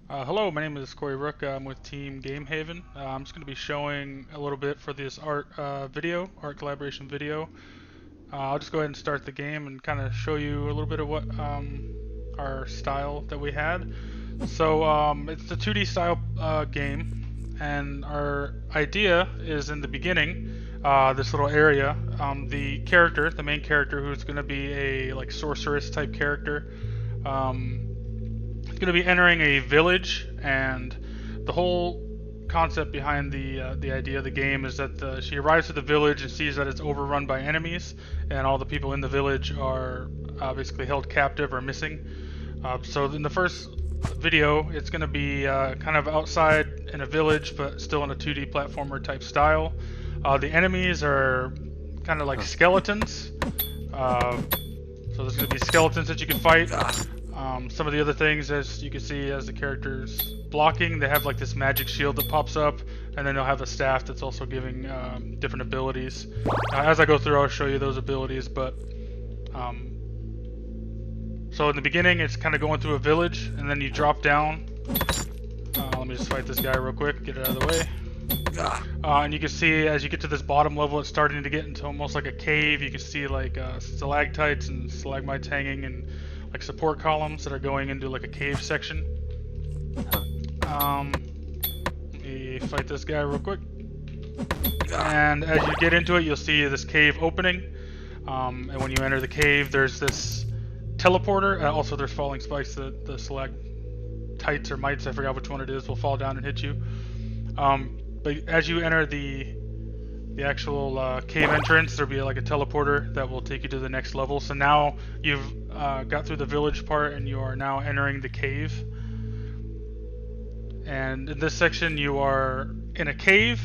Hello, my name is Corey Rook. I'm with Team Game Haven. I'm just going to be showing a little bit for this art art collaboration video. I'll just go ahead and start the game and kind of show you a little bit of what our style that we had. So it's a 2D style game, and our idea is in the beginning, this little area. The main character, who's going to be a like sorceress type character. Um, going to be entering a village, and the whole concept behind the idea of the game is that she arrives at the village and sees that it's overrun by enemies, and all the people in the village are basically held captive or missing. So in the first video, it's going to be kind of outside in a village, but still in a 2D platformer type style. The enemies are kind of like skeletons. So there's going to be skeletons that you can fight. Some of the other things, as you can see, as the character's blocking, they have like this magic shield that pops up, and then they'll have a staff that's also giving different abilities. As I go through, I'll show you those abilities, but so in the beginning, it's kind of going through a village, and then you drop down. Let me just fight this guy real quick, get it out of the way. And you can see as you get to this bottom level, it's starting to get into almost like a cave. You can see like stalactites and stalagmites hanging, and like support columns that are going into like a cave section. Let me fight this guy real quick. And as you get into it, you'll see this cave opening. And when you enter the cave, there's this teleporter. Also, there's falling spikes. The stalactites or mites, I forgot which one it is, will fall down and hit you. But as you enter the actual cave entrance, there'll be like a teleporter that will take you to the next level. So now you've got through the village part, and you are now entering the cave. And in this section, you are in a cave.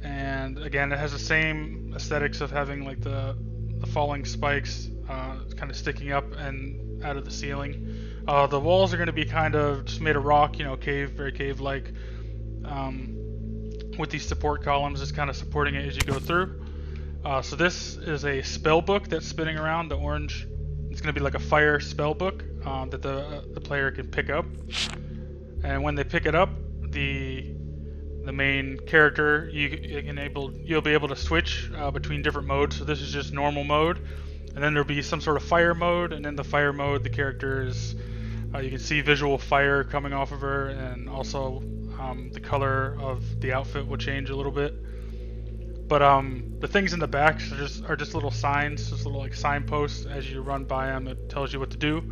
And again, it has the same aesthetics of having like the falling spikes kind of sticking up and out of the ceiling. The walls are going to be kind of just made of rock, very cave-like, with these support columns just kind of supporting it as you go through. So this is a spell book that's spinning around. The orange, it's going to be like a fire spell book that the player can pick up. And when they pick it up, the main character, you'll be able to switch between different modes. So this is just normal mode, and then there'll be some sort of fire mode. And in the fire mode, the character is you can see visual fire coming off of her, and also the color of the outfit will change a little bit. But the things in the back are just little signs, just little like signposts. As you run by them, it tells you what to do.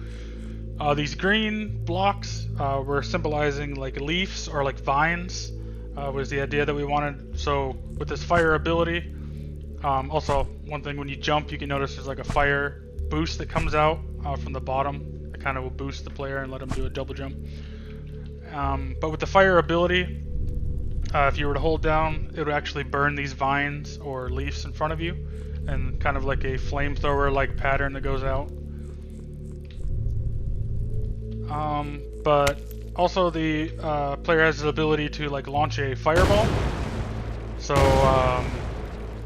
These green blocks were symbolizing like leaves or like vines. Was the idea that we wanted. So with this fire ability, also one thing, when you jump, you can notice there's like a fire boost that comes out from the bottom. That kind of will boost the player and let them do a double jump. But with the fire ability, if you were to hold down, it would actually burn these vines or leaves in front of you, and kind of like a flamethrower like pattern that goes out. But also the player has the ability to like launch a fireball. So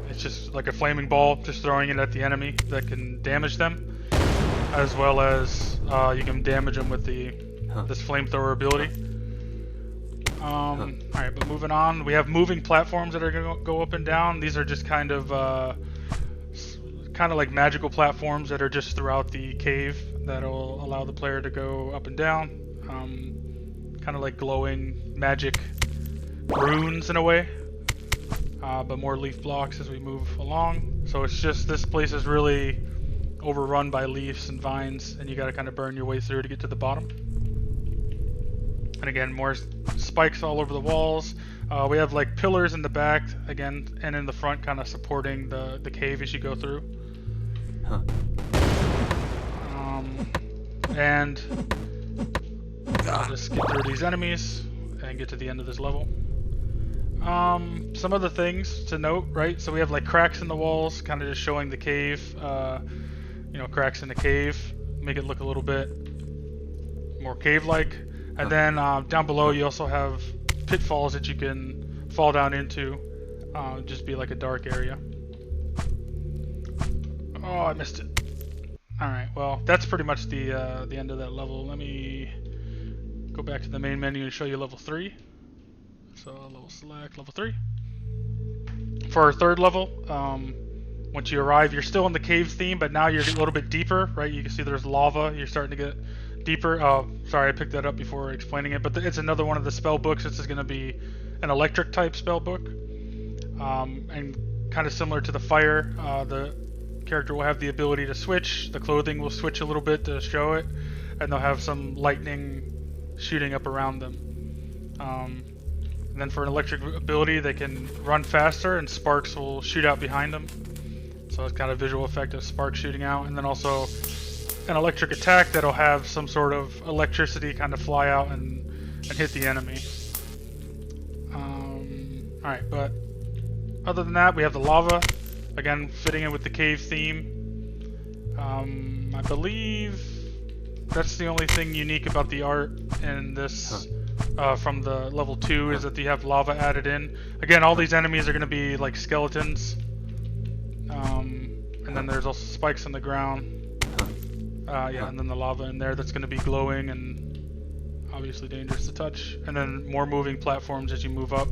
it's just like a flaming ball, just throwing it at the enemy that can damage them, as well as you can damage them with this flamethrower ability. Alright, but moving on, we have moving platforms that are going to go up and down. These are just kind of like magical platforms that are just throughout the cave that'll allow the player to go up and down. Kind of like glowing magic runes in a way, but more leaf blocks as we move along. So it's just, this place is really overrun by leaves and vines, and you got to kind of burn your way through to get to the bottom. And again, more spikes all over the walls. We have like pillars in the back again, and in the front, kind of supporting the cave as you go through. And I'll just get through these enemies and get to the end of this level. Some other things to note, right? So we have like cracks in the walls, kind of just showing the cave. Cracks in the cave, make it look a little bit more cave-like. And then down below, you also have pitfalls that you can fall down into. Just be like a dark area. Oh, I missed it. All right, well, that's pretty much the end of that level. Let me go back to the main menu and show you level 3. So level select, level 3. For our third level, once you arrive, you're still in the cave theme, but now you're a little bit deeper, right? You can see there's lava. You're starting to get deeper. Oh, sorry, I picked that up before explaining it, but it's another one of the spell books. This is going to be an electric type spell book, and kind of similar to the fire. The character will have the ability to switch. The clothing will switch a little bit to show it, and they'll have some lightning shooting up around them. And then for an electric ability, they can run faster, and sparks will shoot out behind them. So it's kind of visual effect of sparks shooting out, and then also an electric attack that'll have some sort of electricity kind of fly out and hit the enemy. Alright, but other than that, we have the lava, again fitting in with the cave theme. I believe that's the only thing unique about the art in this from the level 2 is that you have lava added in. Again, all these enemies are going to be like skeletons. And then there's also spikes on the ground. Yeah, and then the lava in there that's going to be glowing and obviously dangerous to touch. And then more moving platforms as you move up.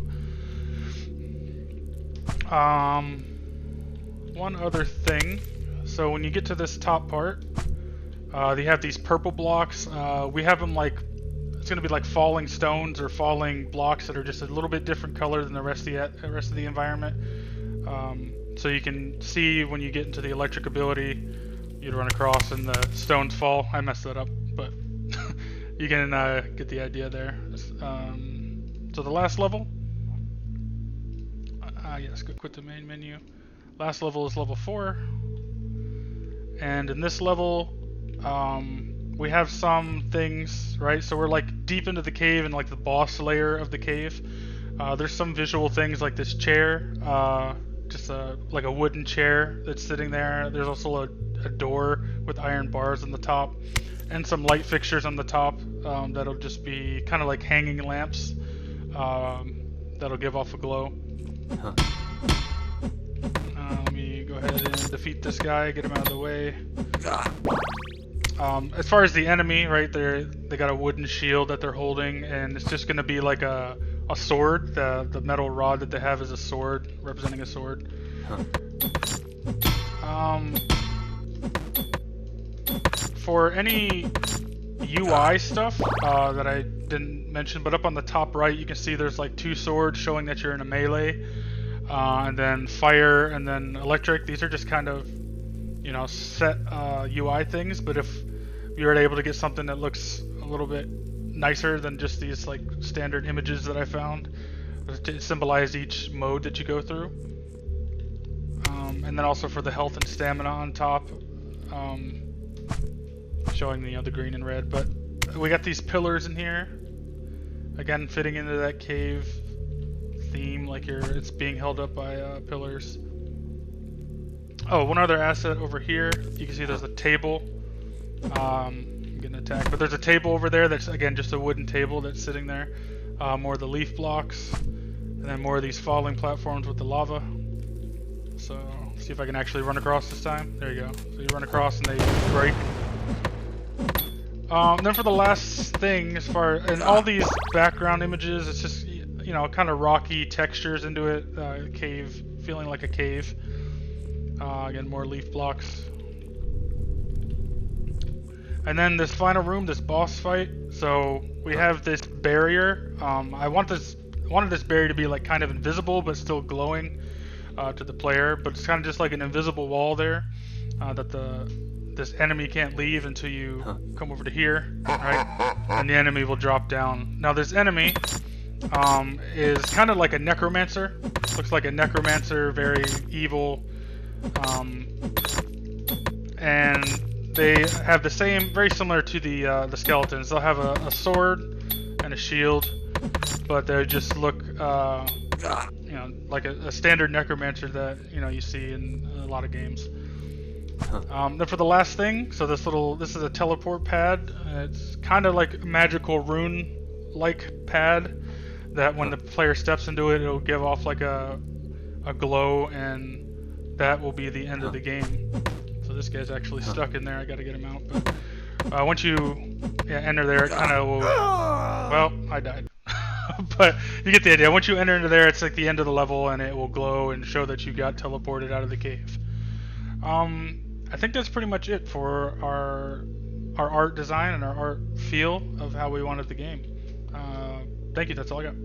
One other thing. So when you get to this top part, they have these purple blocks. We have them like, it's going to be like falling stones or falling blocks that are just a little bit different color than the rest of the environment. So you can see when you get into the electric ability, you'd run across and the stones fall. I messed that up, but you can get the idea there. So the last level, yes, go quit the main menu. Last level is level 4, and in this level, we have some things, right? So we're like deep into the cave and like the boss layer of the cave. There's some visual things like this chair, just like a wooden chair that's sitting there. There's also a door with iron bars on the top, and some light fixtures on the top that'll just be kind of like hanging lamps that'll give off a glow. Let me go ahead and defeat this guy, get him out of the way. As far as the enemy, right, they got a wooden shield that they're holding, and it's just going to be like a sword. The metal rod that they have is a sword, representing a sword. For any UI stuff that I didn't mention, but up on the top right, you can see there's like 2 swords showing that you're in a melee, and then fire, and then electric. These are just kind of, you know, set UI things, but if you were able to get something that looks a little bit nicer than just these like standard images that I found to symbolize each mode that you go through. And then also for the health and stamina on top, showing the green and red. But we got these pillars in here, again fitting into that cave theme, like it's being held up by pillars. Oh, one other asset over here, you can see there's a table. I'm getting attacked, but there's a table over there that's again just a wooden table that's sitting there. More of the leaf blocks, and then more of these falling platforms with the lava. So see if I can actually run across this time. There you go. So you run across and they break. Then for the last thing, and all these background images, it's just, you know, kind of rocky textures into it. Cave, feeling like a cave. Again, more leaf blocks. And then this final room, this boss fight. So we have this barrier. I wanted this barrier to be like kind of invisible, but still glowing to the player. But it's kind of just like an invisible wall there that this enemy can't leave until you come over to here, right? And the enemy will drop down. Now this enemy is kind of like a necromancer. Looks like a necromancer, very evil. And they have the same, very similar to the skeletons. They'll have a sword and a shield, but they just look, you know, like a standard necromancer that you see in a lot of games. Then for the last thing, so this is a teleport pad. It's kind of like a magical rune-like pad that when the player steps into it, it'll give off like a glow, and that will be the end of the game. So this guy's actually stuck in there. I gotta get him out. But once you enter there, it kind of will Well, I died. But you get the idea. Once you enter into there, it's like the end of the level, and it will glow and show that you got teleported out of the cave. I think that's pretty much it for our art design and our art feel of how we wanted the game. Thank you. That's all I got.